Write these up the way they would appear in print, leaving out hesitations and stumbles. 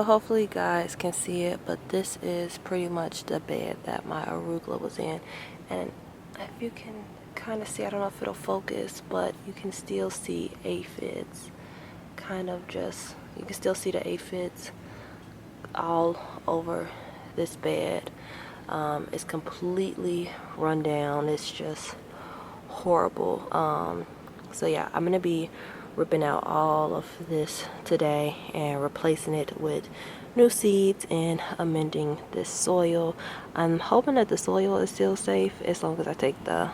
So hopefully you guys can see it, but this is pretty much the bed that my arugula was in. And if you can kind of see, I don't know if it'll focus, but you can still see aphids. Kind of just, you can still see the aphids all over this bed. It's completely run down. It's just horrible. So yeah, I'm gonna be ripping out all of this today and replacing it with new seeds and amending this soil. I'm hoping that the soil is still safe as long as I take the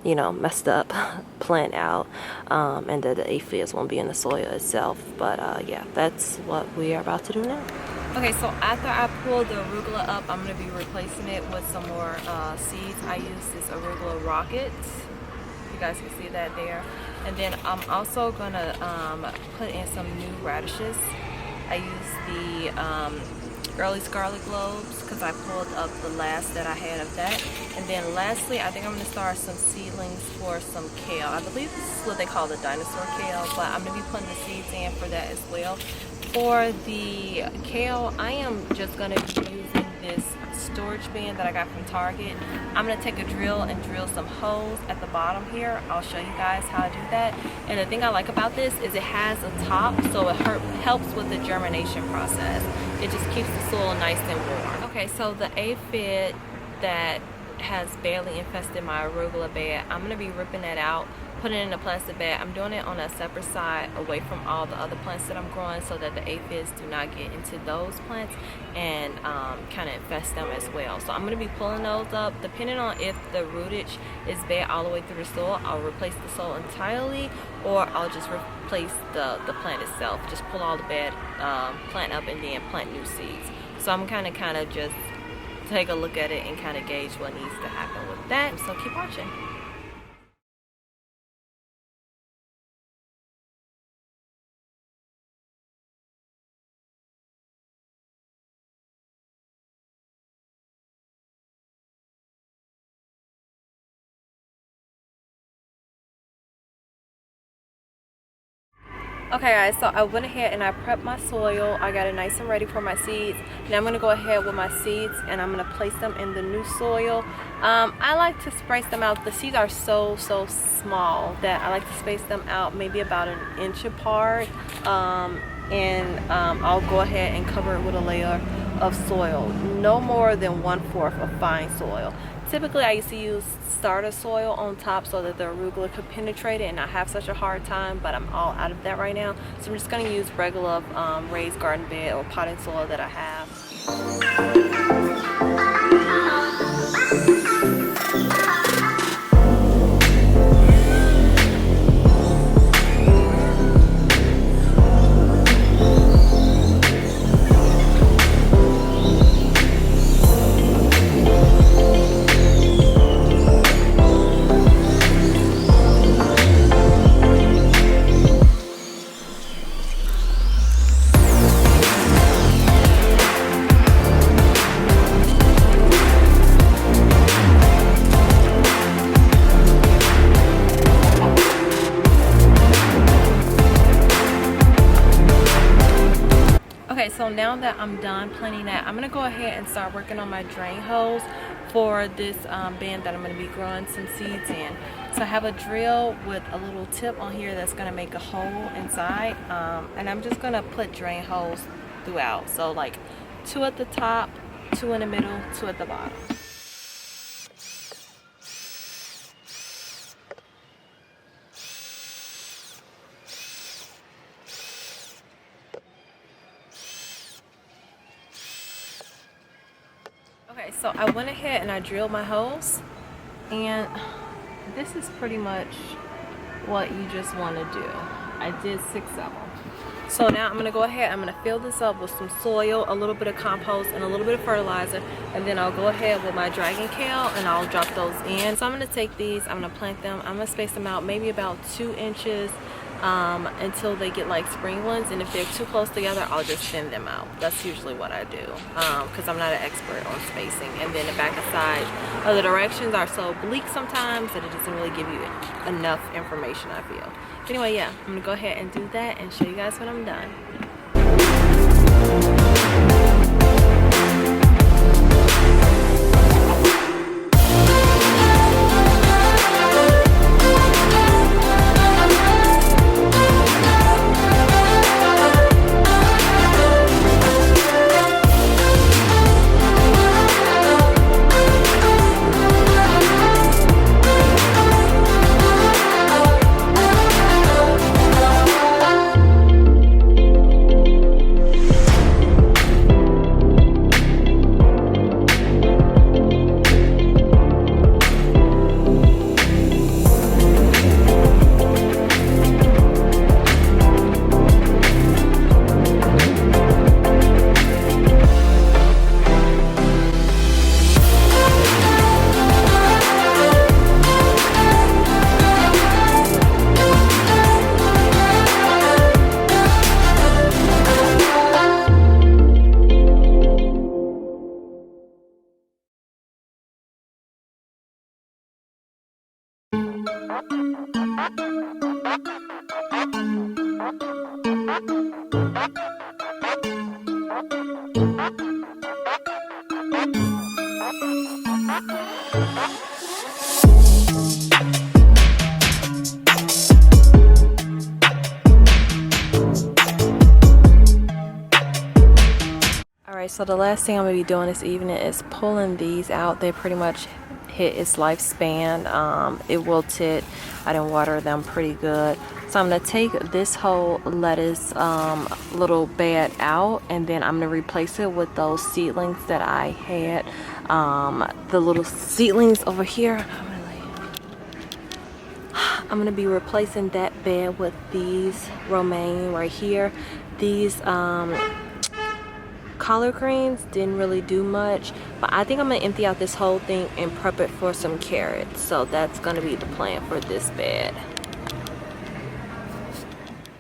messed up plant out, and that the aphids won't be in the soil itself. But yeah, that's what we are about to do now. Okay, so after I pull the arugula up, I'm going to be replacing it with some more seeds. I use this arugula rocket. You guys can see that there. And then I'm also going to put in some new radishes. I use the early scarlet globes because I pulled up the last that I had of that. And then lastly, I think I'm going to start some seedlings for some kale. I believe this is what they call the dinosaur kale, but I'm going to be putting the seeds in for that as well. For the kale, I am just going to be using this storage bin that I got from Target. I'm going to take a drill and drill some holes at the bottom here. I'll show you guys how to do that. And the thing I like about this is it has a top, so it helps with the germination process. It just keeps the soil nice and warm. Okay, so the aphid that has barely infested my arugula bed, I'm going to be ripping that out, putting it in a plastic bag. I'm doing it on a separate side away from all the other plants that I'm growing so that the aphids do not get into those plants and kind of infest them as well. So I'm going to be pulling those up. Depending on if the rootage is bad all the way through the soil, I'll replace the soil entirely, or I'll just replace the plant itself. Just pull all the bad plant up and then plant new seeds. So I'm kind of just take a look at it and kind of gauge what needs to happen with that. So keep watching. Okay guys, so I went ahead and I prepped my soil. I got it nice and ready for my seeds. Now I'm going to go ahead with my seeds and I'm going to place them in the new soil. I like to space them out. The seeds are so small that I like to space them out maybe about an inch apart. I'll go ahead and cover it with a layer of soil. No more than 1/4 of fine soil. Typically I used to use starter soil on top so that the arugula could penetrate it and not have such a hard time, but I'm all out of that right now. So I'm just going to use regular raised garden bed or potting soil that I have. Okay, so now that I'm done planting that, I'm going to go ahead and start working on my drain holes for this bin that I'm going to be growing some seeds in. So I have a drill with a little tip on here that's going to make a hole inside, and I'm just going to put drain holes throughout. So like 2 at the top, 2 in the middle, 2 at the bottom. Okay, so I went ahead and I drilled my holes, and this is pretty much what you just want to do. I did 6 of them. So now I'm going to go ahead, I'm going to fill this up with some soil, a little bit of compost, and a little bit of fertilizer, and then I'll go ahead with my dragon kale and I'll drop those in. So I'm going to take these, I'm going to plant them, I'm going to space them out maybe about 2 inches until they get like spring ones, and if they're too close together I'll just thin them out. That's usually what I do because I'm not an expert on spacing. And then the back and side of the directions are so bleak sometimes that it doesn't really give you enough information, I feel. Anyway, yeah, I'm gonna go ahead and do that and show you guys when I'm done. Alright, so the last thing I'm going to be doing this evening is pulling these out. They pretty much hit its lifespan. It wilted. I didn't water them pretty good. So I'm going to take this whole lettuce little bed out, and then I'm going to replace it with those seedlings that I had. The little seedlings over here. I'm going to be replacing that bed with these romaine right here. These collard greens didn't really do much, but I think I'm gonna empty out this whole thing and prep it for some carrots. So that's gonna be the plan for this bed.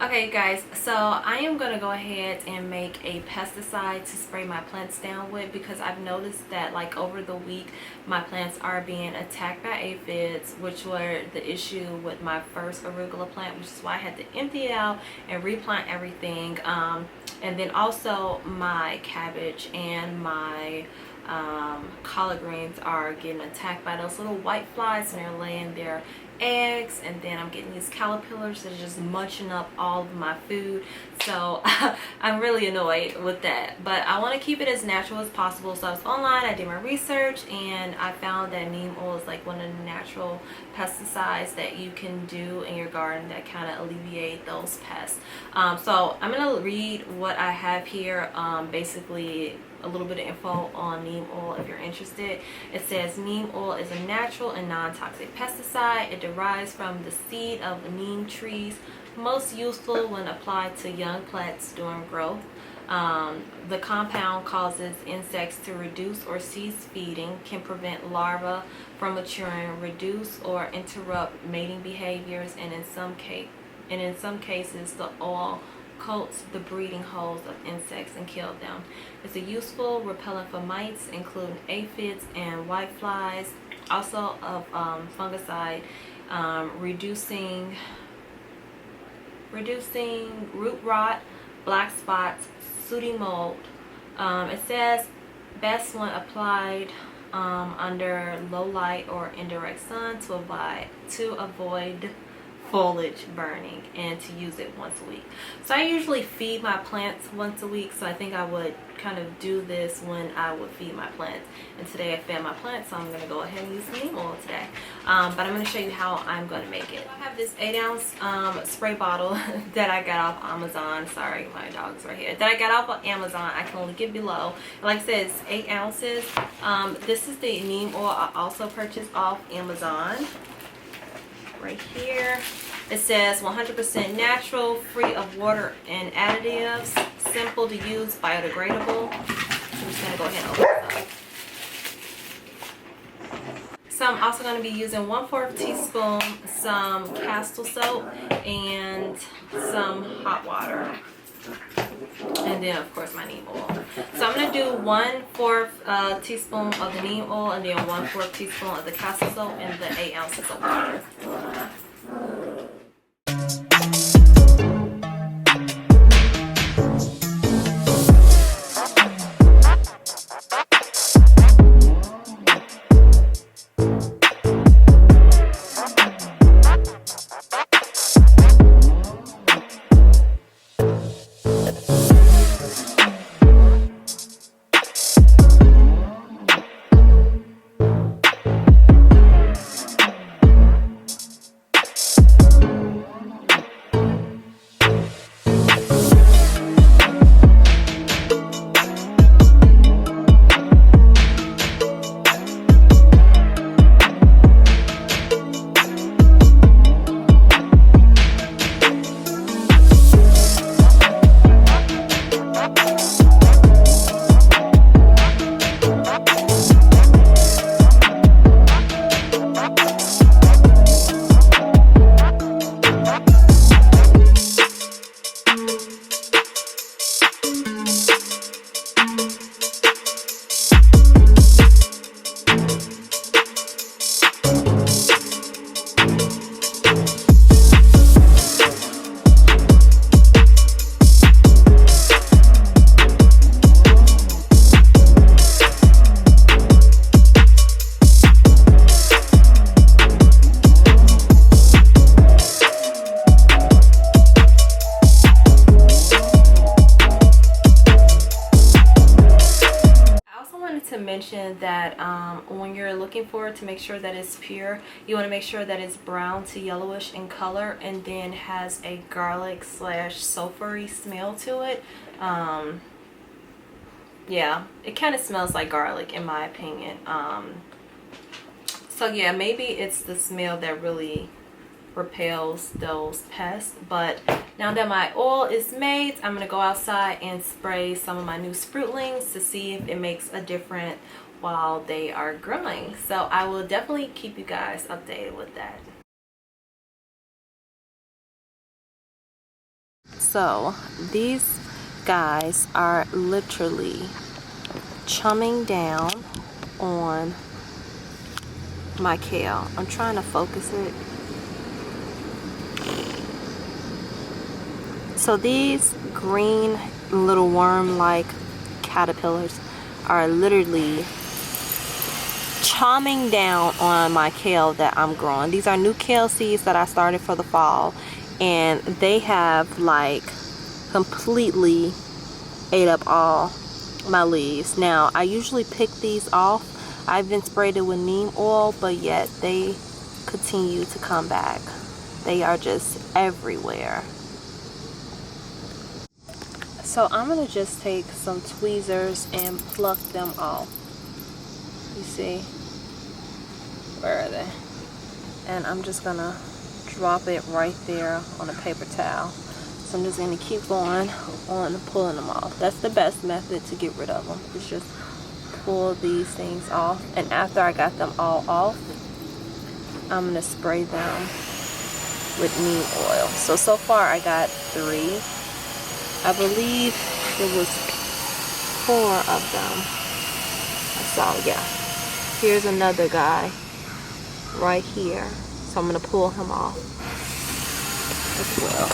Okay guys, so I am going to go ahead and make a pesticide to spray my plants down with, because I've noticed that like over the week my plants are being attacked by aphids, which were the issue with my first arugula plant, which is why I had to empty it out and replant everything. And then also my cabbage and my collard greens are getting attacked by those little white flies, and they're laying their eggs, and then I'm getting these caterpillars that are just munching up all of my food. So I'm really annoyed with that, but I want to keep it as natural as possible. So I was online, I did my research, and I found that neem oil is like one of the natural pesticides that you can do in your garden that kind of alleviate those pests. So I'm gonna read what I have here. Basically a little bit of info on neem oil if you're interested. It says neem oil is a natural and non-toxic pesticide. It derives from the seed of neem trees, most useful when applied to young plants during growth. The compound causes insects to reduce or cease feeding, can prevent larvae from maturing, reduce or interrupt mating behaviors, and in some cases the oil coats the breeding holes of insects and kill them. It's a useful repellent for mites, including aphids and whiteflies. Also of fungicide, reducing root rot, black spots, sooty mold. It says best when applied under low light or indirect sun to avoid foliage burning, and to use it once a week. So I usually feed my plants once a week, so I think I would kind of do this when I would feed my plants. And today I fed my plants, so I'm going to go ahead and use neem oil today. But I'm going to show you how I'm going to make it. I have this 8-ounce spray bottle that I got off Amazon. Sorry, my dog's right here. That I got off of Amazon. I can link it below. Like I said, it's 8 ounces. This is the neem oil I also purchased off Amazon. Right here it says 100% natural, free of water and additives, simple to use, biodegradable. I'm just going to go ahead and open it up. So I'm also going to be using 1/4 teaspoon some castle soap and some hot water, and then of course my neem oil. So I'm going to do 1/4 teaspoon of the neem oil, and then 1/4 teaspoon of the castle soap, and the 8 ounces of water. when you're looking for it, to make sure that it's pure, you want to make sure that it's brown to yellowish in color and then has a garlic slash sulfury smell to it. Yeah, it kind of smells like garlic in my opinion. So yeah, maybe it's the smell that really repels those pests. But now that my oil is made, I'm gonna go outside and spray some of my new sproutlings to see if it makes a difference while they are growing. So I will definitely keep you guys updated with that. So these guys are literally chumming down on my kale. I'm trying to focus it. So these green little worm-like caterpillars are literally chomping down on my kale that I'm growing. These are new kale seeds that I started for the fall, and they have like completely ate up all my leaves. Now I usually pick these off. I've been sprayed it with neem oil, but yet they continue to come back. They are just everywhere. So I'm gonna just take some tweezers and pluck them off. You see? Where are they? And I'm just gonna drop it right there on a paper towel. So I'm just gonna keep going on pulling them off. That's the best method to get rid of them. It's just pull these things off, and after I got them all off, I'm gonna spray them with neem oil. So far I got 3. I believe it was 4 of them. I saw, yeah. Here's another guy right here. So I'm gonna pull him off as well.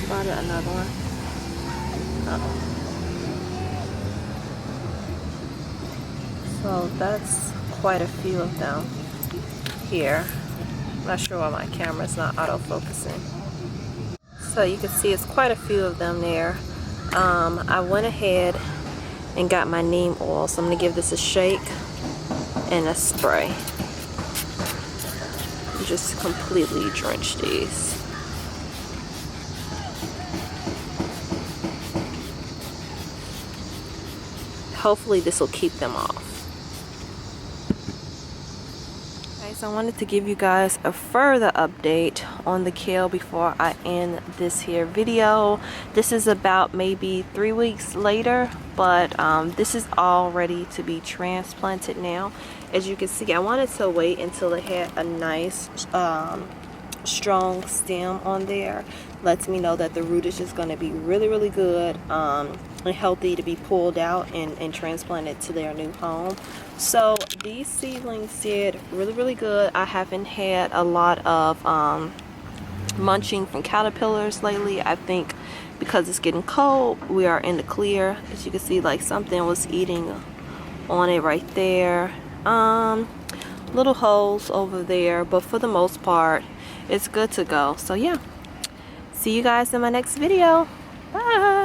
Spotted another one. So that's quite a few of them here. I'm not sure why my camera's not auto-focusing. So you can see it's quite a few of them there. I went ahead and got my neem oil, so I'm gonna give this a shake and a spray. Just completely drench these. Hopefully this will keep them off. Okay, so I wanted to give you guys a further update on the kale before I end this here video. This is about maybe 3 weeks later, but this is all ready to be transplanted now. As you can see, I wanted to wait until it had a nice strong stem on there. Lets me know that the rootage is going to be really good and healthy to be pulled out and transplanted to their new home. So these seedlings did really good. I haven't had a lot of munching from caterpillars lately. I think because it's getting cold, we are in the clear. As you can see, like something was eating on it right there. Little holes over there, but for the most part it's good to go. So yeah, see you guys in my next video. Bye.